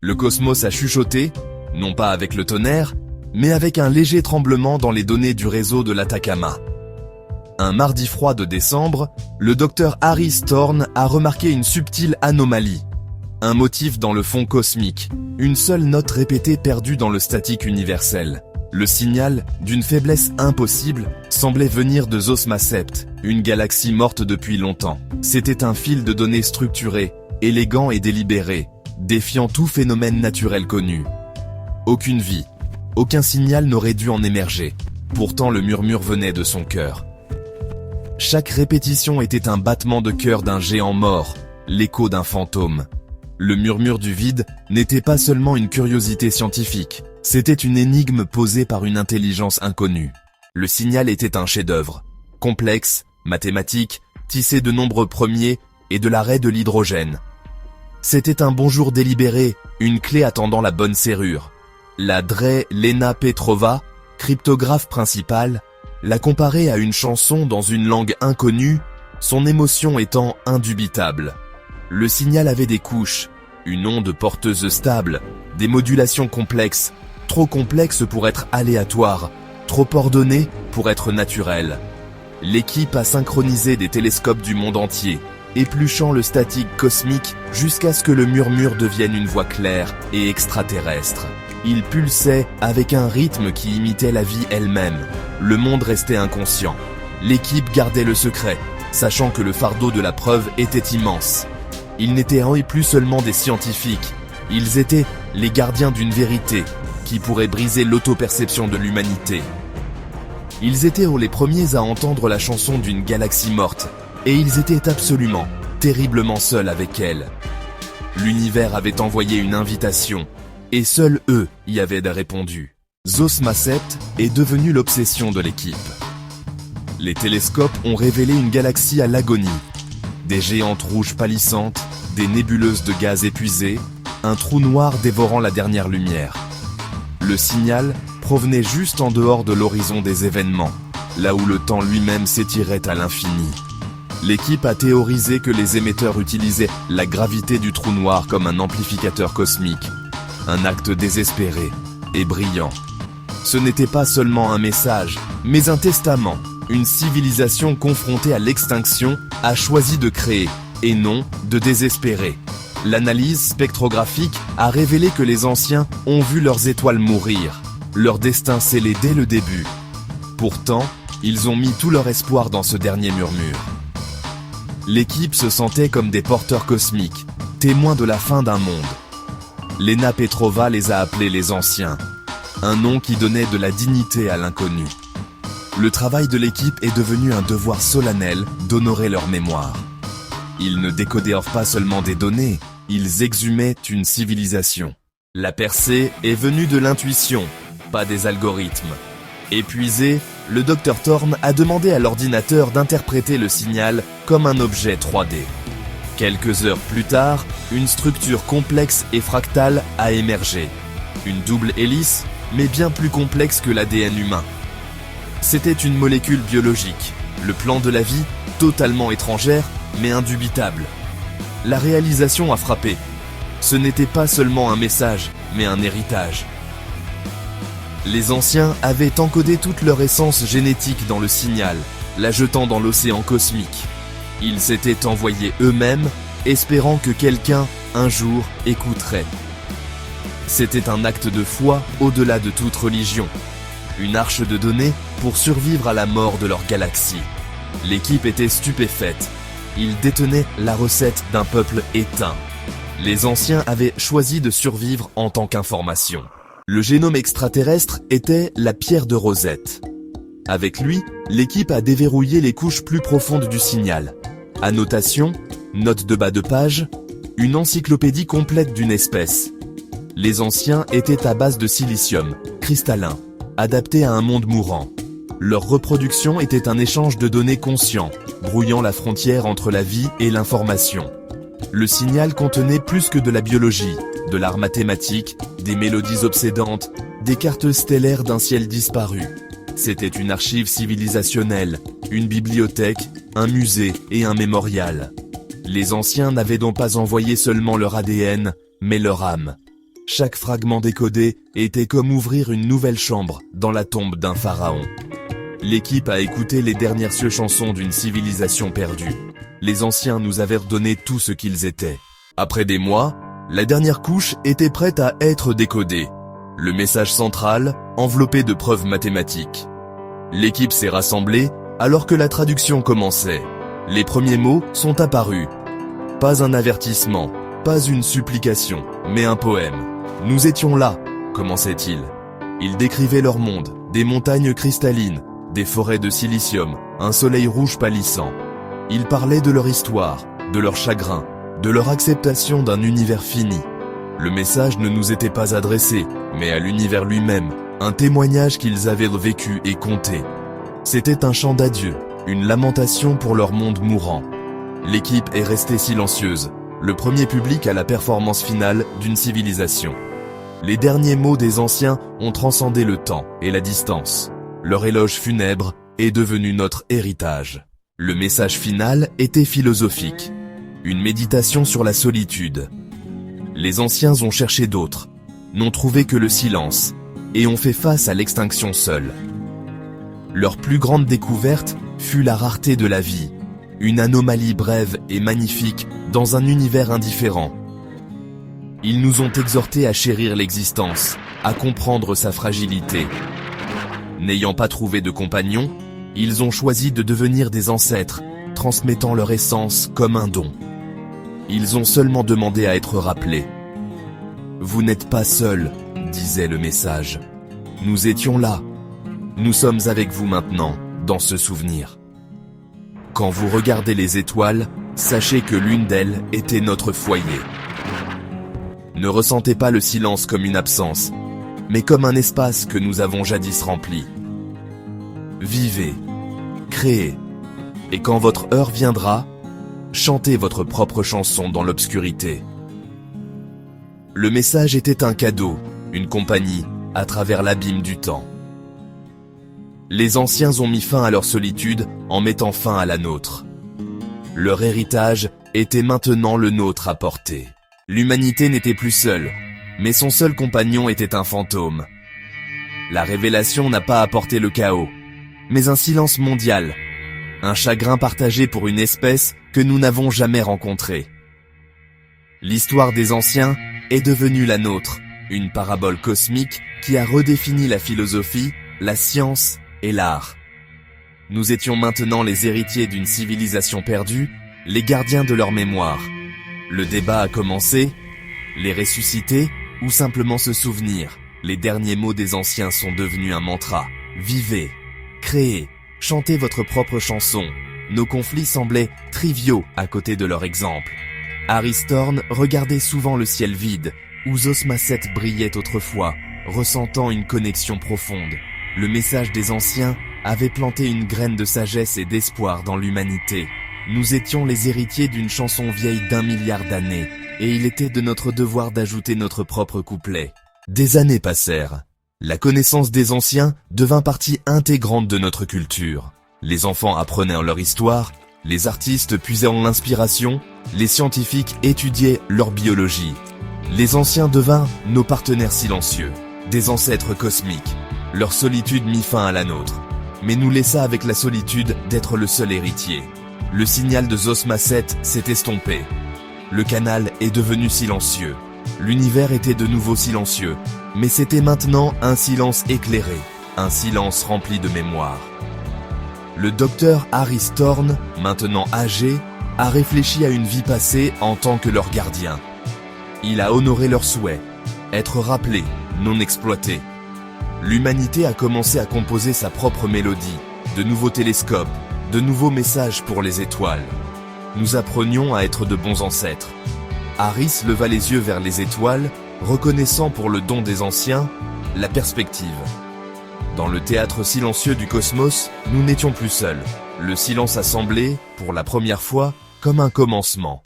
Le cosmos a chuchoté, non pas avec le tonnerre, mais avec un léger tremblement dans les données du réseau de l'Atacama. Un mardi froid de décembre, le docteur Harry Thorne a remarqué une subtile anomalie. Un motif dans le fond cosmique, une seule note répétée perdue dans le statique universel. Le signal, d'une faiblesse impossible, semblait venir de Zosma Sept, une galaxie morte depuis longtemps. C'était un fil de données structuré, élégant et délibéré, défiant tout phénomène naturel connu. Aucune vie, aucun signal n'aurait dû en émerger. Pourtant le murmure venait de son cœur. Chaque répétition était un battement de cœur d'un géant mort, l'écho d'un fantôme. Le murmure du vide n'était pas seulement une curiosité scientifique, c'était une énigme posée par une intelligence inconnue. Le signal était un chef-d'œuvre, complexe, mathématique, tissé de nombreux premiers et de l'arrêt de l'hydrogène. C'était un bonjour délibéré, une clé attendant la bonne serrure. La Drey Lena Petrova, cryptographe principale, l'a comparait à une chanson dans une langue inconnue, son émotion étant indubitable. Le signal avait des couches, une onde porteuse stable, des modulations complexes, trop complexes pour être aléatoires, trop ordonnées pour être naturelles. L'équipe a synchronisé des télescopes du monde entier, épluchant le statique cosmique jusqu'à ce que le murmure devienne une voix claire et extraterrestre. Il pulsait avec un rythme qui imitait la vie elle-même. Le monde restait inconscient. L'équipe gardait le secret, sachant que le fardeau de la preuve était immense. Ils n'étaient plus seulement des scientifiques, ils étaient les gardiens d'une vérité qui pourrait briser l'autoperception de l'humanité. Ils étaient les premiers à entendre la chanson d'une galaxie morte, et ils étaient absolument, terriblement seuls avec elle. L'univers avait envoyé une invitation, et seuls eux y avaient répondu. Zosma Sept est devenu l'obsession de l'équipe. Les télescopes ont révélé une galaxie à l'agonie. Des géantes rouges pâlissantes, des nébuleuses de gaz épuisées, un trou noir dévorant la dernière lumière. Le signal provenait juste en dehors de l'horizon des événements, là où le temps lui-même s'étirait à l'infini. L'équipe a théorisé que les émetteurs utilisaient la gravité du trou noir comme un amplificateur cosmique, un acte désespéré et brillant. Ce n'était pas seulement un message, mais un testament. Une civilisation confrontée à l'extinction a choisi de créer, et non de désespérer. L'analyse spectrographique a révélé que les anciens ont vu leurs étoiles mourir, leur destin scellé dès le début. Pourtant, ils ont mis tout leur espoir dans ce dernier murmure. L'équipe se sentait comme des porteurs cosmiques, témoins de la fin d'un monde. Lena Petrova les a appelés les anciens, un nom qui donnait de la dignité à l'inconnu. Le travail de l'équipe est devenu un devoir solennel d'honorer leur mémoire. Ils ne décodaient pas seulement des données, ils exhumaient une civilisation. La percée est venue de l'intuition, pas des algorithmes. Épuisé, le Dr Thorne a demandé à l'ordinateur d'interpréter le signal comme un objet 3D. Quelques heures plus tard, une structure complexe et fractale a émergé. Une double hélice, mais bien plus complexe que l'ADN humain. C'était une molécule biologique, le plan de la vie, totalement étrangère, mais indubitable. La réalisation a frappé. Ce n'était pas seulement un message, mais un héritage. Les anciens avaient encodé toute leur essence génétique dans le signal, la jetant dans l'océan cosmique. Ils s'étaient envoyés eux-mêmes, espérant que quelqu'un, un jour, écouterait. C'était un acte de foi au-delà de toute religion. Une arche de données pour survivre à la mort de leur galaxie. L'équipe était stupéfaite. Ils détenaient la recette d'un peuple éteint. Les anciens avaient choisi de survivre en tant qu'information. Le génome extraterrestre était la pierre de Rosette. Avec lui, l'équipe a déverrouillé les couches plus profondes du signal. Annotations, notes de bas de page, une encyclopédie complète d'une espèce. Les anciens étaient à base de silicium, cristallin, adapté à un monde mourant. Leur reproduction était un échange de données conscient, brouillant la frontière entre la vie et l'information. Le signal contenait plus que de la biologie, de l'art mathématique, des mélodies obsédantes, des cartes stellaires d'un ciel disparu. C'était une archive civilisationnelle, une bibliothèque, un musée et un mémorial. Les anciens n'avaient donc pas envoyé seulement leur ADN, mais leur âme. Chaque fragment décodé était comme ouvrir une nouvelle chambre dans la tombe d'un pharaon. L'équipe a écouté les dernières chansons d'une civilisation perdue. Les anciens nous avaient redonné tout ce qu'ils étaient. Après des mois, la dernière couche était prête à être décodée. Le message central, enveloppé de preuves mathématiques. L'équipe s'est rassemblée alors que la traduction commençait. Les premiers mots sont apparus. Pas un avertissement, pas une supplication, mais un poème. Nous étions là, commençait-il. Ils décrivaient leur monde, des montagnes cristallines, des forêts de silicium, un soleil rouge pâlissant. Ils parlaient de leur histoire, de leur chagrin, de leur acceptation d'un univers fini. Le message ne nous était pas adressé, mais à l'univers lui-même, un témoignage qu'ils avaient vécu et compté. C'était un chant d'adieu, une lamentation pour leur monde mourant. L'équipe est restée silencieuse, le premier public à la performance finale d'une civilisation. Les derniers mots des anciens ont transcendé le temps et la distance. Leur éloge funèbre est devenu notre héritage. Le message final était philosophique. Une méditation sur la solitude. Les anciens ont cherché d'autres, n'ont trouvé que le silence, et ont fait face à l'extinction seule. Leur plus grande découverte fut la rareté de la vie, une anomalie brève et magnifique dans un univers indifférent. Ils nous ont exhortés à chérir l'existence, à comprendre sa fragilité. N'ayant pas trouvé de compagnons, ils ont choisi de devenir des ancêtres, transmettant leur essence comme un don. Ils ont seulement demandé à être rappelés. « Vous n'êtes pas seuls », disait le message. « Nous étions là. Nous sommes avec vous maintenant, dans ce souvenir. Quand vous regardez les étoiles, sachez que l'une d'elles était notre foyer. Ne ressentez pas le silence comme une absence, mais comme un espace que nous avons jadis rempli. Vivez, créez, et quand votre heure viendra, chantez votre propre chanson dans l'obscurité. » Le message était un cadeau, une compagnie, à travers l'abîme du temps. Les anciens ont mis fin à leur solitude en mettant fin à la nôtre. Leur héritage était maintenant le nôtre à porter. L'humanité n'était plus seule, mais son seul compagnon était un fantôme. La révélation n'a pas apporté le chaos, mais un silence mondial, un chagrin partagé pour une espèce que nous n'avons jamais rencontrée. L'histoire des anciens est devenue la nôtre, une parabole cosmique qui a redéfini la philosophie, la science et l'art. Nous étions maintenant les héritiers d'une civilisation perdue, les gardiens de leur mémoire. Le débat a commencé, les ressusciter ou simplement se souvenir. Les derniers mots des anciens sont devenus un mantra. Vivez, créez, chantez votre propre chanson. Nos conflits semblaient triviaux à côté de leur exemple. Harris Thorne regardait souvent le ciel vide, où Zosmaset brillait autrefois, ressentant une connexion profonde. Le message des anciens avait planté une graine de sagesse et d'espoir dans l'humanité. Nous étions les héritiers d'une chanson vieille d'1 milliard d'années, et il était de notre devoir d'ajouter notre propre couplet. Des années passèrent. La connaissance des anciens devint partie intégrante de notre culture. Les enfants apprenaient leur histoire, les artistes puisaient en l'inspiration, les scientifiques étudiaient leur biologie. Les anciens devinrent nos partenaires silencieux, des ancêtres cosmiques. Leur solitude mit fin à la nôtre, mais nous laissa avec la solitude d'être le seul héritier. Le signal de Zosmaset s'est estompé. Le canal est devenu silencieux. L'univers était de nouveau silencieux, mais c'était maintenant un silence éclairé, un silence rempli de mémoire. Le docteur Harris Thorne, maintenant âgé, a réfléchi à une vie passée en tant que leur gardien. Il a honoré leurs souhaits, être rappelé, non exploité. L'humanité a commencé à composer sa propre mélodie, de nouveaux télescopes, de nouveaux messages pour les étoiles. Nous apprenions à être de bons ancêtres. Harris leva les yeux vers les étoiles, reconnaissant pour le don des anciens la perspective. Dans le théâtre silencieux du cosmos, nous n'étions plus seuls. Le silence a semblé, pour la première fois, comme un commencement.